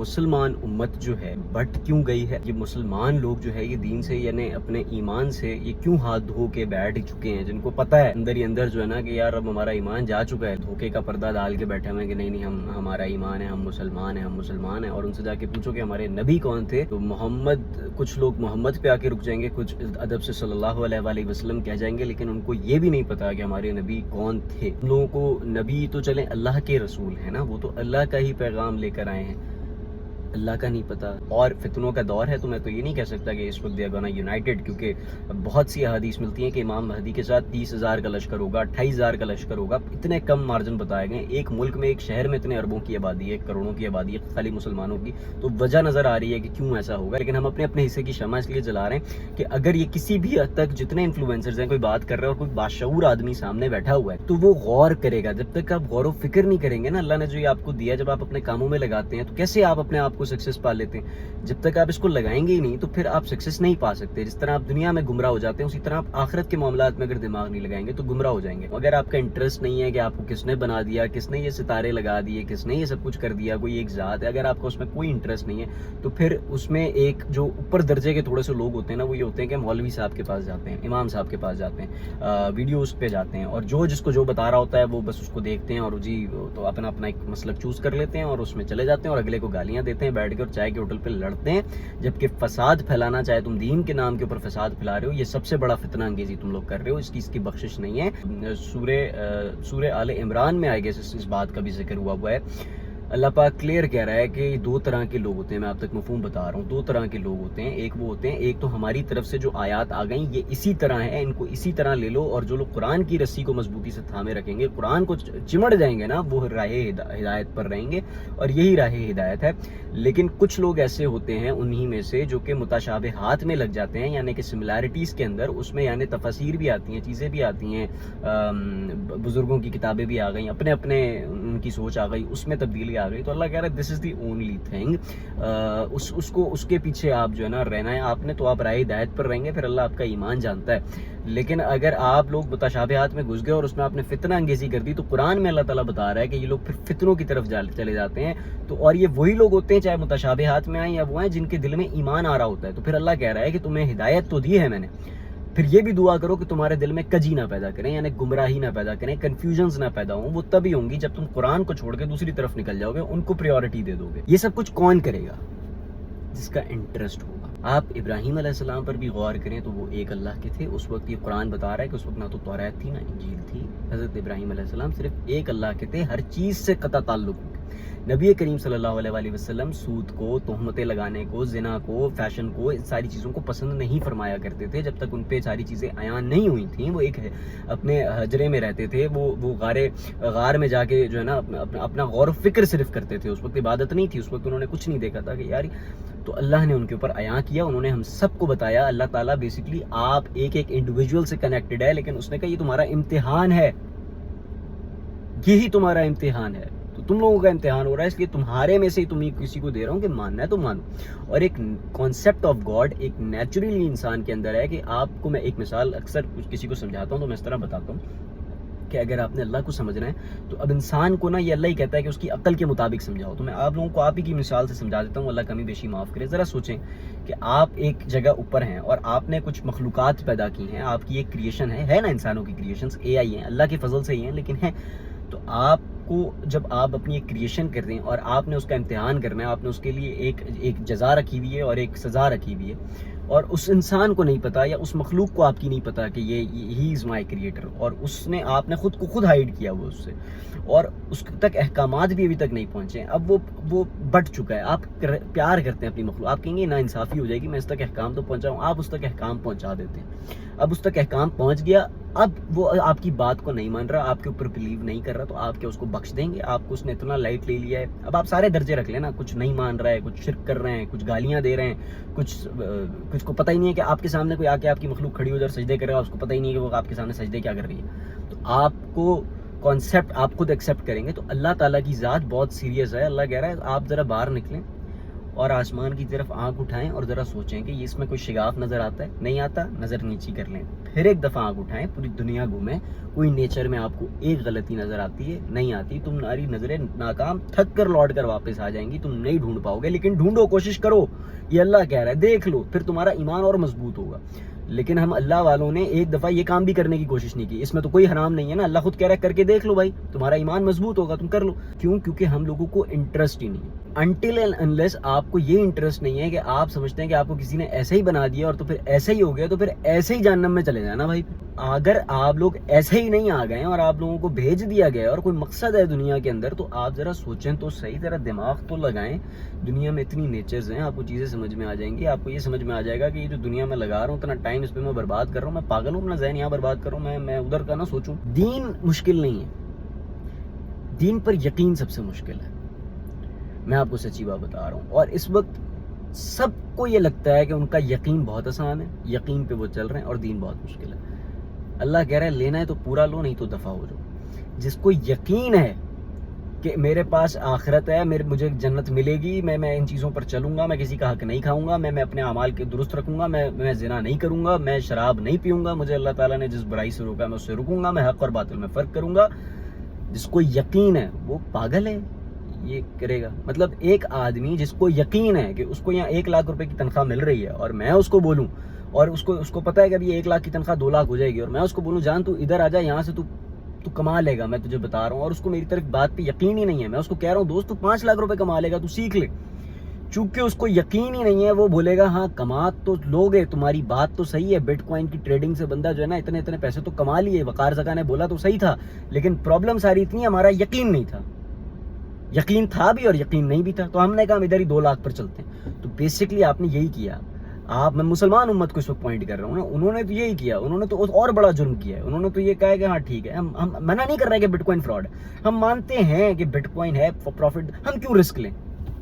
مسلمان امت جو ہے بٹ کیوں گئی ہے؟ یہ مسلمان لوگ جو ہے یہ دین سے یعنی اپنے ایمان سے یہ کیوں ہاتھ دھو کے بیٹھ چکے ہیں، جن کو پتہ ہے اندر ہی اندر جو ہے نا کہ یار اب ہمارا ایمان جا چکا ہے، دھوکے کا پردہ ڈال کے بیٹھے ہوئے ہیں کہ نہیں ہمارا ایمان ہے، ہم مسلمان ہیں. اور ان سے جا کے پوچھو کہ ہمارے نبی کون تھے تو کچھ لوگ محمد پہ آ کے رک جائیں گے، کچھ ادب سے صلی اللہ علیہ وآلہ وسلم کہہ جائیں گے، لیکن ان کو یہ بھی نہیں پتا کہ ہمارے نبی کون تھے. ہم لوگوں کو نبی تو چلیں اللہ کے رسول ہیں نا، وہ تو اللہ کا ہی پیغام لے کر آئے ہیں، اللہ کا نہیں پتا. اور فتنوں کا دور ہے تو میں تو یہ نہیں کہہ سکتا کہ اس وقت دے گانا یونائٹڈ، کیونکہ بہت سی احادیث ملتی ہیں کہ امام مہدی کے ساتھ 30,000 کا لشکر ہوگا، 28,000 کا لشکر ہوگا. اتنے کم مارجن بتائے گئے. ایک ملک میں ایک شہر میں اتنے اربوں کی آبادی ہے، کروڑوں کی آبادی ہے خالی مسلمانوں کی، تو وجہ نظر آ رہی ہے کہ کیوں ایسا ہوگا. لیکن ہم اپنے حصے کی شمع اس لیے جلا رہے ہیں کہ اگر یہ کسی بھی حد تک جتنے انفلوئنسرز ہیں کوئی بات کر رہا ہے اور کوئی باشعور آدمی سامنے بیٹھا ہوا ہے تو وہ غور کرے گا. جب تک آپ غور و فکر نہیں کریں گے نا، اللہ نے جو یہ آپ کو دیا جب آپ اپنے کاموں میں لگاتے ہیں تو کیسے آپ اپنے آپ کو سکسیس پا لیتے ہیں؟ جب تک آپ اس کو لگائیں گے ہی نہیں تو پھر آپ سکسیس نہیں پا سکتے. جس طرح آپ دنیا میں گمراہ ہو جاتے ہیں اسی طرح آپ آخرت کے معاملات میں اگر دماغ نہیں لگائیں گے تو گمراہ ہو جائیں گے. اگر آپ کا انٹرسٹ نہیں ہے کہ آپ کو کس نے بنا دیا، کس نے یہ ستارے لگا دیے، کس نے یہ سب کچھ کر دیا، کوئی ایک ذات ہے، اگر آپ کو اس میں کوئی انٹرسٹ نہیں ہے تو پھر اس میں ایک جو اوپر درجے کے تھوڑے سے لوگ ہوتے ہیں نا، وہ یہ ہوتے ہیں کہ مولوی صاحب کے پاس جاتے ہیں، امام صاحب کے پاس جاتے ہیں، ویڈیوز پہ جاتے ہیں اور جس کو جو بتا رہا ہوتا ہے وہ بس اس کو دیکھتے ہیں اور جی تو اپنا ایک مسلک چوز کر لیتے ہیں اور اس میں چلے جاتے ہیں اور اگلے کو گالیاں دیتے ہیں بیٹھ کے اور چائے کے ہوٹل پہ لڑتے ہیں. جبکہ فساد پھیلانا، چاہے تم دین کے نام کے اوپر فساد پھیلا رہے ہو، یہ سب سے بڑا فتنہ انگیزی تم لوگ کر رہے ہو، اس کی بخشش نہیں ہے. سورہ آل عمران میں آئے گے اس بات کا بھی ذکر ہوا ہے. اللہ پاک کلیئر کہہ رہا ہے کہ دو طرح کے لوگ ہوتے ہیں. میں آپ تک مفہوم بتا رہا ہوں. دو طرح کے لوگ ہوتے ہیں. ایک وہ ہوتے ہیں، ایک تو ہماری طرف سے جو آیات آ گئیں یہ اسی طرح ہے، ان کو اسی طرح لے لو، اور جو لوگ قرآن کی رسی کو مضبوطی سے تھامے رکھیں گے، قرآن کو چمڑ جائیں گے نا، وہ راہ ہدایت پر رہیں گے اور یہی راہ ہدایت ہے. لیکن کچھ لوگ ایسے ہوتے ہیں انہی میں سے جو کہ متشابہات میں لگ جاتے ہیں، یعنی کہ سملیرٹیز کے اندر، اس میں یعنی تفاسیر بھی آتی ہیں، چیزیں بھی آتی ہیں، بزرگوں کی کتابیں بھی آ گئیں، اپنے ان کی سوچ آ گئی، اس میں تبدیلی آ گئی. تو اللہ کہہ رہا ہے دس از دی اونلی تھنگ. اس کے پیچھے آپ جو ہے نا رہنا ہے آپ نے، تو آپ راہ ہدایت پر رہیں گے، پھر اللہ آپ کا ایمان جانتا ہے. لیکن اگر آپ لوگ متشابہات میں گھس گئے اور اس میں آپ نے فتنہ انگیزی کر دی، تو قرآن میں اللہ تعالیٰ بتا رہا ہے کہ یہ لوگ پھر فتنوں کی طرف چلے جاتے ہیں. تو اور یہ وہی لوگ ہوتے ہیں چاہے متشابہات میں آئیں یا وہ ہیں جن کے دل میں ایمان آ رہا ہوتا ہے. تو پھر اللہ کہہ رہا ہے کہ تمہیں ہدایت تو دی ہے میں نے، پھر یہ بھی دعا کرو کہ تمہارے دل میں کجی نہ پیدا کریں، یعنی گمراہی نہ پیدا کریں، کنفیوژنز نہ پیدا ہوں. وہ تبھی ہوں گی جب تم قرآن کو چھوڑ کے دوسری طرف نکل جاؤ گے، ان کو پریورٹی دے دو گے. یہ سب کچھ کون کرے گا؟ جس کا انٹرسٹ ہوگا. آپ ابراہیم علیہ السلام پر بھی غور کریں تو وہ ایک اللہ کے تھے. اس وقت یہ قرآن بتا رہا ہے کہ اس وقت نہ تو توریت تھی نہ انجیل تھی. حضرت ابراہیم علیہ السلام صرف ایک اللہ کے تھے، ہر چیز سے قطع تعلق. نبی کریم صلی اللہ علیہ وآلہ وسلم سود کو، تہمتیں لگانے کو، زنا کو، فیشن کو، ان ساری چیزوں کو پسند نہیں فرمایا کرتے تھے جب تک ان پہ ساری چیزیں عیان نہیں ہوئی تھیں. وہ ایک اپنے حجرے میں رہتے تھے، وہ غار میں جا کے جو ہے نا اپنا غور و فکر صرف کرتے تھے. اس وقت عبادت نہیں تھی، اس وقت انہوں نے کچھ نہیں دیکھا تھا کہ یار. تو اللہ نے ان کے اوپر عیاں کیا، انہوں نے ہم سب کو بتایا. اللہ تعالیٰ بیسکلی آپ ایک انڈیویجول سے کنیکٹڈ ہے، لیکن اس نے کہا یہ تمہارا امتحان ہے، یہی تمہارا امتحان ہے. تو تم لوگوں کا امتحان ہو رہا ہے، اس لیے تمہارے میں سے تمہیں کسی کو دے رہا ہوں کہ ماننا ہے تو مانو. اور ایک کانسیپٹ آف گاڈ ایک نیچرلی انسان کے اندر ہے کہ آپ کو، میں ایک مثال اکثر کسی کو سمجھاتا ہوں تو میں اس طرح بتاتا ہوں کہ اگر آپ نے اللہ کو سمجھنا ہے تو اب انسان کو نا یہ اللہ ہی کہتا ہے کہ اس کی عقل کے مطابق سمجھاؤ. تو میں آپ لوگوں کو آپ ہی کی مثال سے سمجھا دیتا ہوں، اللہ کمی بیشی معاف کرے. ذرا سوچیں کہ آپ ایک جگہ اوپر ہیں اور آپ نے کچھ مخلوقات پیدا کی ہیں، آپ کی ایک کریشن ہے نا، انسانوں کی کریشنز اے آئی ہیں، اللہ کے فضل سے ہی ہیں لیکن ہیں. تو آپ کو جب آپ اپنی ایک کریشن کر رہے ہیں اور آپ نے اس کا امتحان کرنا ہے، آپ نے اس کے لیے ایک جزا رکھی ہوئی ہے اور ایک سزا رکھی ہوئی ہے، اور اس انسان کو نہیں پتا یا اس مخلوق کو آپ کی نہیں پتا کہ یہ ہی از مائی کریٹر، اور آپ نے خود کو خود ہائیڈ کیا ہوا اس سے، اور اس تک احکامات بھی ابھی تک نہیں پہنچے ہیں. اب وہ بٹ چکا ہے. آپ پیار کرتے ہیں اپنی مخلوق، آپ کہیں گے نا انصافی ہو جائے گی، میں اس تک احکام تو پہنچاؤں. آپ اس تک احکام پہنچا دیتے ہیں. اب اس تک احکام پہنچ گیا، اب وہ آپ کی بات کو نہیں مان رہا، آپ کے اوپر بلیو نہیں کر رہا، تو آپ کیا اس کو بخش دیں گے؟ آپ کو اس نے اتنا لائٹ لے لیا ہے. اب آپ سارے درجے رکھ لیں نا، کچھ نہیں مان رہا ہے، کچھ شرک کر رہے ہیں، کچھ گالیاں دے رہے ہیں، کچھ کو پتہ ہی نہیں ہے کہ آپ کے سامنے کوئی آ کے آپ کی مخلوق کھڑی ہو جائے اور سجدے کرے گا، اس کو پتہ ہی نہیں ہے کہ وہ آپ کے سامنے سجدے کیا کر رہی ہے. تو آپ کو کانسیپٹ آپ خود ایکسیپٹ کریں گے. تو اللہ تعالیٰ کی ذات بہت سیریس ہے. اللہ کہہ رہا ہے آپ ذرا باہر نکلیں اور آسمان کی طرف آنکھ اٹھائیں اور ذرا سوچیں کہ اس میں کوئی شگاف نظر آتا ہے؟ نہیں آتا، نظر نیچی کر لیں. پھر ایک دفعہ آنکھ اٹھائیں، پوری دنیا گھومیں، کوئی نیچر میں آپ کو ایک غلطی نظر آتی ہے؟ نہیں آتی. تمہاری نظریں ناکام، تھک کر لوٹ کر واپس آ جائیں گی، تم نہیں ڈھونڈ پاؤ گے. لیکن ڈھونڈو، کوشش کرو، یہ اللہ کہہ رہا ہے، دیکھ لو، پھر تمہارا ایمان اور مضبوط ہوگا. لیکن ہم اللہ والوں نے ایک دفعہ یہ کام بھی کرنے کی کوشش نہیں کی. اس میں تو کوئی حرام نہیں ہے نا، اللہ خود کہہ رہا ہے کر کے دیکھ لو بھائی، تمہارا ایمان مضبوط ہوگا، تم کر لو. کیوں؟ کیونکہ ہم لوگوں کو انٹرسٹ ہی نہیں ہے. انٹل اینڈ انلیس آپ کو یہ انٹرسٹ نہیں ہے کہ آپ سمجھتے ہیں کہ آپ کو کسی نے ایسے ہی بنا دیا اور تو پھر ایسے ہی ہو گیا، تو پھر ایسے ہی جہنم میں چلے جانا بھائی. اگر آپ لوگ ایسے ہی نہیں آ گئے اور آپ لوگوں کو بھیج دیا گیا اور کوئی مقصد ہے دنیا کے اندر، تو آپ ذرا سوچیں تو صحیح، ذرا دماغ تو لگائیں. دنیا میں اتنی نیچرز ہیں، آپ کو چیزیں سمجھ میں آ جائیں گی. آپ کو یہ سمجھ میں آ جائے گا کہ یہ جو دنیا میں لگا رہا ہوں، اتنا ٹائم اس پہ میں برباد کر رہا ہوں، میں پاگل ہوں، اپنا ذہن یہاں برباد کر رہا ہوں، میں ادھر کا نہ سوچوں. دین مشکل نہیں ہے، دین پر یقین سب سے مشکل ہے. میں آپ کو سچی بات بتا رہا ہوں. اور اس وقت سب کو یہ لگتا ہے کہ ان کا یقین بہت آسان ہے، یقین پہ وہ چل رہے ہیں، اور دین بہت مشکل ہے. اللہ کہہ رہا ہے لینا ہے تو پورا لو، نہیں تو دفع ہو جاؤ. جس کو یقین ہے کہ میرے پاس آخرت ہے، مجھے جنت ملے گی، میں ان چیزوں پر چلوں گا، میں کسی کا حق نہیں کھاؤں گا، میں اپنے اعمال کے درست رکھوں گا، میں زنا نہیں کروں گا، میں شراب نہیں پیوں گا، مجھے اللہ تعالیٰ نے جس برائی سے روکا میں اس سے رکوں گا، میں حق اور باطل میں فرق کروں گا. جس کو یقین ہے وہ پاگل ہے، یہ کرے گا. مطلب ایک آدمی جس کو یقین ہے کہ اس کو یہاں 1 لاکھ روپے کی تنخواہ مل رہی ہے، اور میں اس کو بولوں، اور اس کو پتا ہے کہ ابھی 1 لاکھ کی تنخواہ 2 لاکھ ہو جائے گی، اور میں اس کو بولوں جان تو ادھر آ جا، یہاں سے تو کما لے گا، میں تجھے بتا رہا ہوں، اور اس کو میری طرف بات پہ یقین ہی نہیں ہے. میں اس کو کہہ رہا ہوں دوست تو 5 لاکھ روپے کما لے گا، تو سیکھ لے. چونکہ اس کو یقین ہی نہیں ہے، وہ بولے گا ہاں کما تو لوگے، تمہاری بات تو صحیح ہے، بٹ کوائن کی ٹریڈنگ سے بندہ جو ہے نا اتنے پیسے تو کما لیے. وقار زکا نے بولا تو صحیح تھا، لیکن پرابلم ساری اتنی ہمارا یقین نہیں تھا. یقین تھا بھی اور یقین نہیں بھی تھا، تو ہم نے کہا ہم ادھر ہی 2 لاکھ پر چلتے ہیں. تو بیسکلی آپ نے یہی کیا. میں مسلمان امت کو اس وقت پوائنٹ کر رہا ہوں نا، انہوں نے تو یہی کیا، انہوں نے تو اور بڑا جرم کیا ہے. انہوں نے تو یہ کہا ہے کہ ہاں ٹھیک ہے، ہم منع نہیں کر رہے کہ بٹ کوائن فراڈ ہے، ہم مانتے ہیں کہ بٹ کوائن ہے پروفٹ، ہم کیوں رسک لیں؟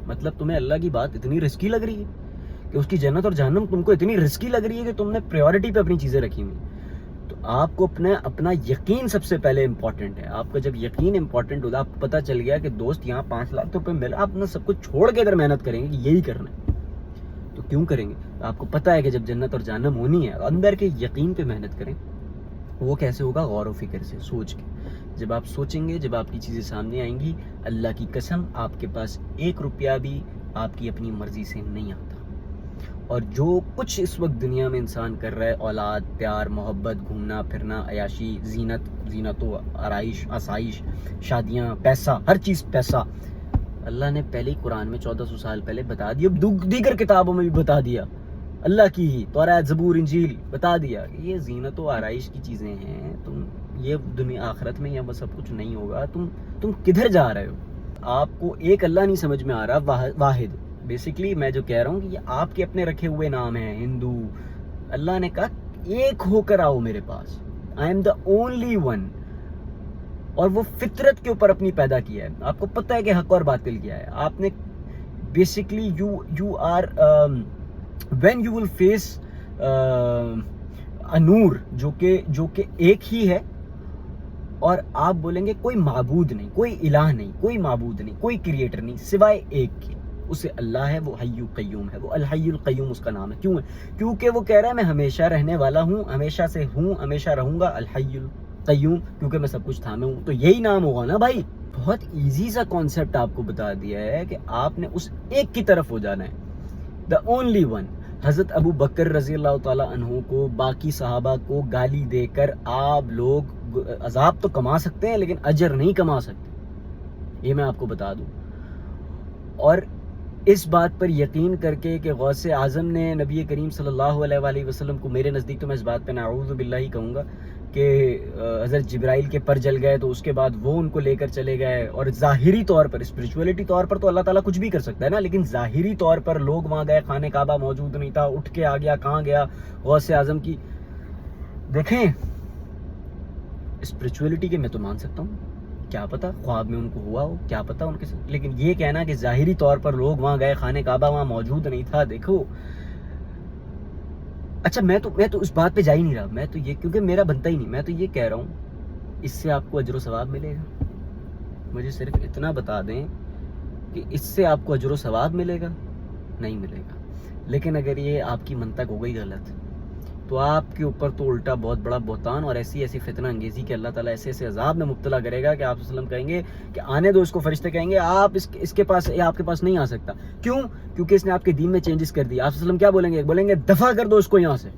مطلب تمہیں اللہ کی بات اتنی رسکی لگ رہی ہے کہ اس کی جنت اور جہنم تم کو اتنی رسکی لگ رہی ہے کہ تم نے پریورٹی پہ اپنی چیزیں رکھی ہوئی. تو آپ کو اپنا یقین سب سے پہلے امپورٹنٹ ہے. آپ کا جب یقین امپورٹنٹ ہوگا، آپ کو پتہ چل گیا کہ دوست یہاں 5 لاکھ روپے ملا، آپ سب کچھ چھوڑ کے ادھر محنت کریں گے کہ یہی کرنا ہے. تو کیوں کریں گے؟ آپ کو پتہ ہے کہ جب جنت اور جہنم ہونی ہے، اندر کے یقین پہ محنت کریں. وہ کیسے ہوگا؟ غور و فکر سے، سوچ کے. جب آپ سوچیں گے، جب آپ کی چیزیں سامنے آئیں گی، اللہ کی قسم آپ کے پاس 1 روپیہ بھی آپ کی اپنی مرضی سے نہیں آتا. اور جو کچھ اس وقت دنیا میں انسان کر رہا ہے، اولاد، پیار، محبت، گھومنا پھرنا، عیاشی، زینت و آرائش، آسائش، شادیاں، پیسہ، ہر چیز پیسہ، اللہ نے پہلے ہی قرآن میں 1400 سال پہلے بتا دیا، دیگر کتابوں میں بھی بتا دیا، اللہ کی ہی توراۃ، زبور، انجیل بتا دیا کہ یہ زینت و آرائش کی چیزیں ہیں. تم یہ دنیا آخرت میں یہ سب کچھ نہیں ہوگا. تم کدھر جا رہے ہو؟ آپ کو ایک اللہ نہیں سمجھ میں آ رہا، واحد. بیسکلی میں جو کہہ رہا ہوں کہ یہ آپ کے اپنے رکھے ہوئے نام ہیں ہندو. اللہ نے کہا ایک ہو کر آؤ میرے پاس، I am the only one. اور وہ فطرت کے اوپر اپنی پیدا کیا ہے. آپ کو پتہ ہے کہ حق اور باطل کیا ہے. آپ نے basically you are when you will face Noor جو کہ ایک ہی ہے، اور آپ بولیں گے کوئی معبود نہیں، کوئی الہ نہیں، کوئی معبود نہیں، کوئی کریٹر نہیں سوائے ایک کے، اسے اللہ ہے، وہ حی قیوم ہے، وہ الحی القیوم اس کا نام ہے. کیوں ہے؟ کیونکہ وہ کہہ رہا ہے میں ہمیشہ رہنے والا ہوں، ہمیشہ سے ہوں، ہمیشہ رہوں گا، الحی القیوم، کیونکہ میں سب کچھ تھامے ہوں. تو یہی نام ہوگا نا بھائی. بہت ایزی سا کانسیپٹ آپ کو بتا دیا ہے کہ آپ نے اس ایک کی طرف ہو جانا ہے، دا اونلی ون. حضرت ابو بکر رضی اللہ تعالیٰ عنہ کو، باقی صحابہ کو گالی دے کر آپ لوگ عذاب تو کما سکتے ہیں لیکن اجر نہیں کما سکتے، یہ میں آپ کو بتا دوں. اور اس بات پر یقین کر کے کہ غوث اعظم نے نبی کریم صلی اللہ علیہ وآلہ وسلم کو، میرے نزدیک تو میں اس بات پہ نعوذ باللہ ہی کہوں گا کہ حضرت جبرائیل کے پر جل گئے، تو اس کے بعد وہ ان کو لے کر چلے گئے. اور ظاہری طور پر، اسپرچولیٹی طور پر تو اللہ تعالیٰ کچھ بھی کر سکتا ہے نا، لیکن ظاہری طور پر لوگ وہاں گئے، خانہ کعبہ موجود نہیں تھا، اٹھ کے آ گیا، کہاں گیا؟ غوث اعظم کی. دیکھیں اسپرچولیٹی کے میں تو مان سکتا ہوں، کیا پتا خواب میں ان کو ہوا ہو، کیا پتا ان کے ساتھ، لیکن یہ کہنا کہ ظاہری طور پر لوگ وہاں گئے، خانہ کعبہ وہاں موجود نہیں تھا، دیکھو. اچھا میں تو اس بات پہ جا ہی نہیں رہا، میں تو یہ، کیونکہ میرا بنتا ہی نہیں، میں تو یہ کہہ رہا ہوں اس سے آپ کو اجر و ثواب ملے گا. مجھے صرف اتنا بتا دیں کہ اس سے آپ کو اجر و ثواب ملے گا. نہیں ملے گا. لیکن اگر یہ آپ کی منطق ہو گئی غلط تو آپ کے اوپر تو الٹا بہت بڑا بہتان اور ایسی ایسی فتنہ انگیزی کہ اللہ تعالیٰ ایسے ایسے عذاب میں مبتلا کرے گا کہ آپ صلی اللہ علیہ وسلم کہیں گے کہ آنے دو اس کو. فرشتے کہیں گے آپ اس کے پاس، یہ آپ کے پاس نہیں آ سکتا. کیوں؟ کیونکہ اس نے آپ کے دین میں چینجز کر دی. آپ صلی اللہ علیہ وسلم کیا بولیں گے؟ بولیں گے دفع کر دو اس کو یہاں سے.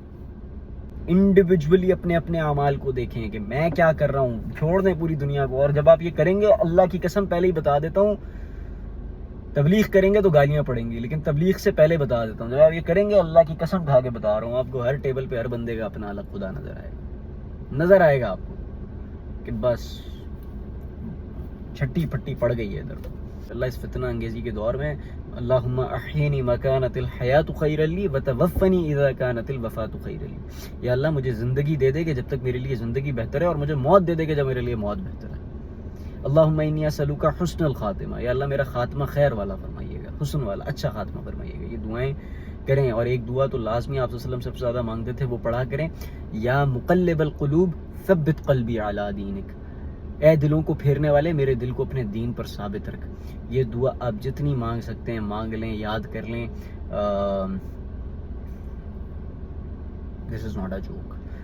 انڈیویجولی اپنے اپنے اعمال کو دیکھیں کہ میں کیا کر رہا ہوں، چھوڑ دیں پوری دنیا کو. اور جب آپ یہ کریں گے، اللہ کی قسم پہلے ہی بتا دیتا ہوں، تبلیغ کریں گے تو گالیاں پڑیں گی، لیکن تبلیغ سے پہلے بتا دیتا ہوں، جب آپ یہ کریں گے اللہ کی قسم کھا کے بتا رہا ہوں آپ کو، ہر ٹیبل پہ ہر بندے کا اپنا الگ خدا نظر آئے گا آپ کو کہ بس چھٹی پھٹی پڑ گئی ہے ادھر. اللہ اس فتنہ انگیزی کے دور میں اللہم احینی ما کانت الحیات خیر لی وتوفنی اذا کانت الوفات خیر لی. یا اللہ مجھے زندگی دے دے کہ جب تک میرے لیے زندگی بہتر ہے، اور مجھے موت دے دے کہ جب میرے لیے موت بہتر ہے. اللہم انی اسألک حسن الخاتمہ. یا اللہ میرا خاتمہ خیر والا فرمائیے گا، حسن والا، اچھا خاتمہ فرمائیے گا. یہ دعائیں کریں. اور ایک دعا تو لازمی آپ صلی اللہ علیہ وسلم سب سے زیادہ مانگتے تھے، وہ پڑھا کریں، یا مقلب القلوب ثبت قلبی علی دینک. اے دلوں کو پھیرنے والے، میرے دل کو اپنے دین پر ثابت رکھ. یہ دعا آپ جتنی مانگ سکتے ہیں مانگ لیں، یاد کر لیں. دس از ناٹ اے جوک.